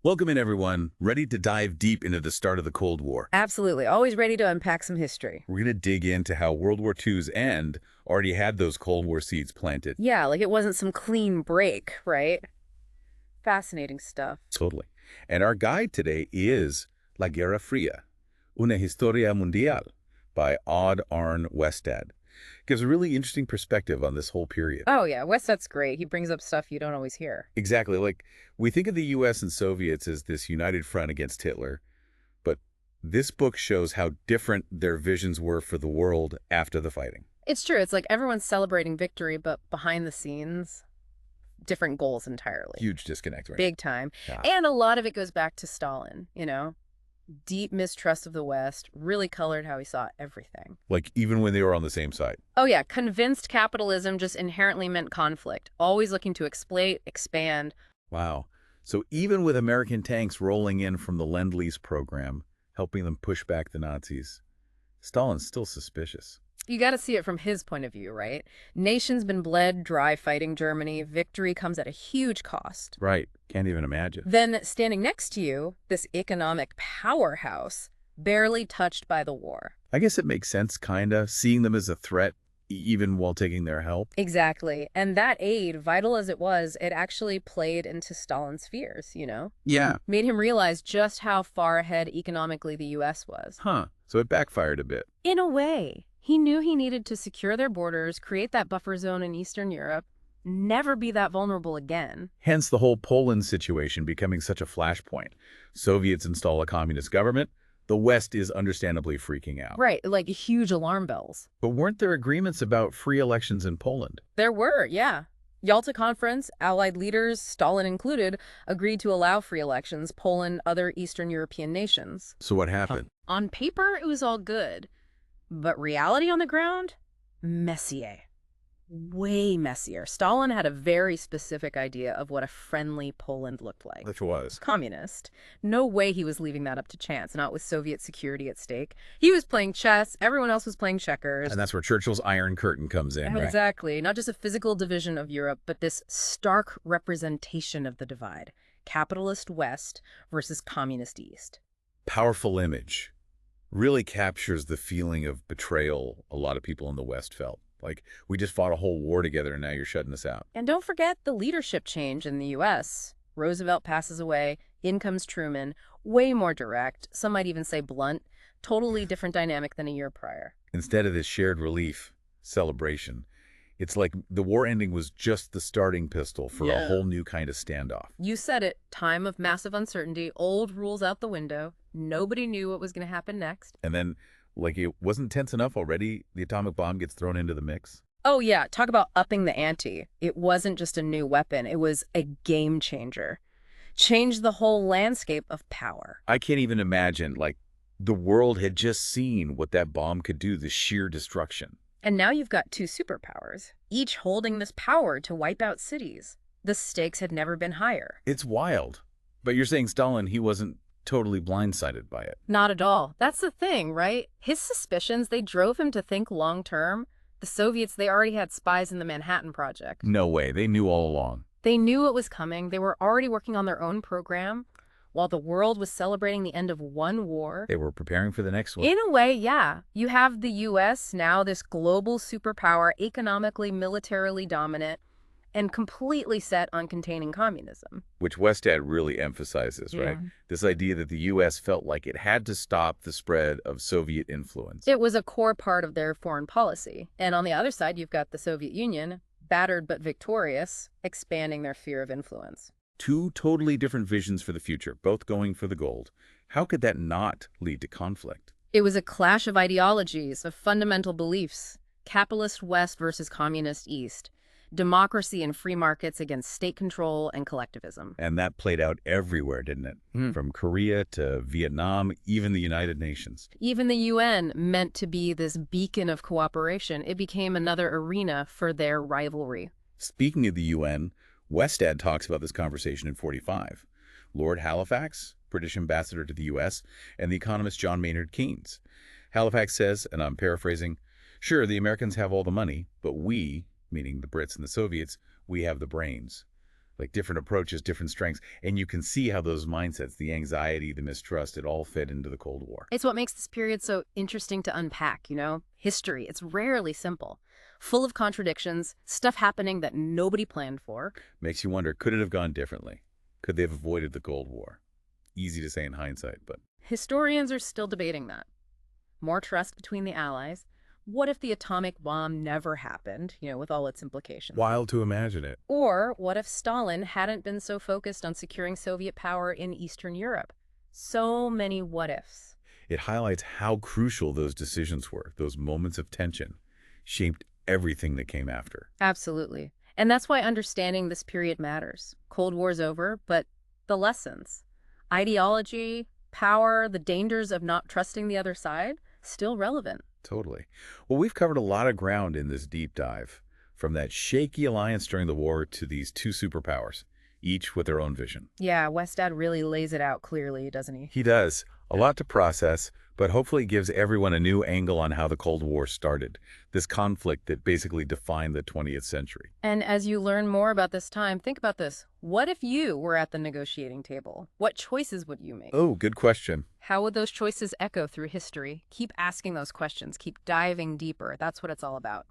Welcome in, everyone. Ready to dive deep into the start of the Cold War. Absolutely. Always ready to unpack some history. We're going to dig into how World War II's end already had those Cold War seeds planted. Yeah, like it wasn't some clean break, right? Fascinating stuff. Totally. And our guide today is La Guerra Fría, Una Historia Mundial by Odd Arne Westad. Gives a really interesting perspective on this whole period. Oh, yeah. Westad's great. He brings up stuff you don't always hear. Exactly. Like, we think of the U.S. and Soviets as this united front against Hitler, but this book shows how different their visions were for the world after the fighting. It's true. It's like everyone's celebrating victory, but behind the scenes, different goals entirely. Huge disconnect, right? Big time. Yeah. And a lot of it goes back to Stalin, Deep mistrust of the West really colored how he saw everything. Like, even when they were on the same side. Oh, yeah. Convinced capitalism just inherently meant conflict, always looking to exploit, expand. Wow. So even with American tanks rolling in from the Lend-Lease program, helping them push back the Nazis, Stalin's still suspicious. You got to see it from his point of view, right? Nation's been bled dry fighting Germany. Victory comes at a huge cost. Right. Can't even imagine. Then standing next to you, this economic powerhouse, barely touched by the war. I guess it makes sense, kinda, seeing them as a threat, even while taking their help. Exactly. And that aid, vital as it was, it actually played into Stalin's fears, Yeah. Made him realize just how far ahead economically the U.S. was. Huh. So it backfired a bit. In a way. He knew he needed to secure their borders, create that buffer zone in Eastern Europe, never be that vulnerable again. Hence the whole Poland situation becoming such a flashpoint. Soviets install a communist government. The West is understandably freaking out. Right, like huge alarm bells. But weren't there agreements about free elections in Poland? There were, yeah. Yalta Conference, Allied leaders, Stalin included, agreed to allow free elections, Poland, other Eastern European nations. So what happened? On paper, it was all good. But reality on the ground? Messier. Way messier. Stalin had a very specific idea of what a friendly Poland looked like. Which was? Communist. No way he was leaving that up to chance, not with Soviet security at stake. He was playing chess, everyone else was playing checkers. And that's where Churchill's Iron Curtain comes in, right? Exactly. Not just a physical division of Europe, but this stark representation of the divide. Capitalist West versus Communist East. Powerful image. Really captures the feeling of betrayal a lot of people in the West felt. Like, we just fought a whole war together and now you're shutting us out. And don't forget the leadership change in the U.S. Roosevelt passes away, in comes Truman, way more direct, some might even say blunt, totally different dynamic than a year prior. Instead of this shared relief, celebration, it's like the war ending was just the starting pistol for a whole new kind of standoff. You said it, time of massive uncertainty, old rules out the window, nobody knew what was going to happen next. And then, like, it wasn't tense enough already, the atomic bomb gets thrown into the mix. Oh yeah, talk about upping the ante. It wasn't just a new weapon, it was a game changer. Changed the whole landscape of power. I can't even imagine, like, the world had just seen what that bomb could do, the sheer destruction. And now you've got two superpowers, each holding this power to wipe out cities. The stakes had never been higher. It's wild. But you're saying Stalin, he wasn't totally blindsided by it. Not at all. That's the thing, right? His suspicions, they drove him to think long-term. The Soviets, they already had spies in the Manhattan Project. No way. They knew all along. They knew it was coming. They were already working on their own program. While the world was celebrating the end of one war. They were preparing for the next one. In a way, yeah. You have the U.S. now, this global superpower, economically, militarily dominant, and completely set on containing communism. Which Westad really emphasizes, right? This idea that the U.S. felt like it had to stop the spread of Soviet influence. It was a core part of their foreign policy. And on the other side, you've got the Soviet Union, battered but victorious, expanding their sphere of influence. Two totally different visions for the future, both going for the gold. How could that not lead to conflict? It was a clash of ideologies, of fundamental beliefs. Capitalist West versus Communist East. Democracy and free markets against state control and collectivism. And that played out everywhere, didn't it? From Korea to Vietnam, even the United Nations. Even the UN, meant to be this beacon of cooperation, it became another arena for their rivalry. Speaking of the UN, Westad talks about this conversation in 45. Lord Halifax, British ambassador to the U.S., and the economist John Maynard Keynes. Halifax says, and I'm paraphrasing, "Sure, the Americans have all the money, but we," meaning the Brits and the Soviets, "we have the brains." Like different approaches, different strengths. And you can see how those mindsets, the anxiety, the mistrust, it all fed into the Cold War. It's what makes this period so interesting to unpack, you know? History, it's rarely simple. Full of contradictions, stuff happening that nobody planned for. Makes you wonder, could it have gone differently? Could they have avoided the Cold War? Easy to say in hindsight, but Historians are still debating that. More trust between the Allies. What if the atomic bomb never happened, you know, with all its implications? wild to imagine it. Or what if Stalin hadn't been so focused on securing Soviet power in Eastern Europe? So many what ifs. It highlights how crucial those decisions were. Those moments of tension shaped everything that came after. Absolutely. And that's why understanding this period matters. Cold War's over, but the lessons, ideology, power, the dangers of not trusting the other side, still relevant. Totally. Well, we've covered a lot of ground in this deep dive, from that shaky alliance during the war to these two superpowers, each with their own vision. Yeah, Westad really lays it out clearly, doesn't he? He does. A lot to process, but hopefully gives everyone a new angle on how the Cold War started, this conflict that basically defined the 20th century. And as you learn more about this time, think about this. What if you were at the negotiating table? What choices would you make? Oh, good question. How would those choices echo through history? Keep asking those questions. Keep diving deeper. That's what it's all about.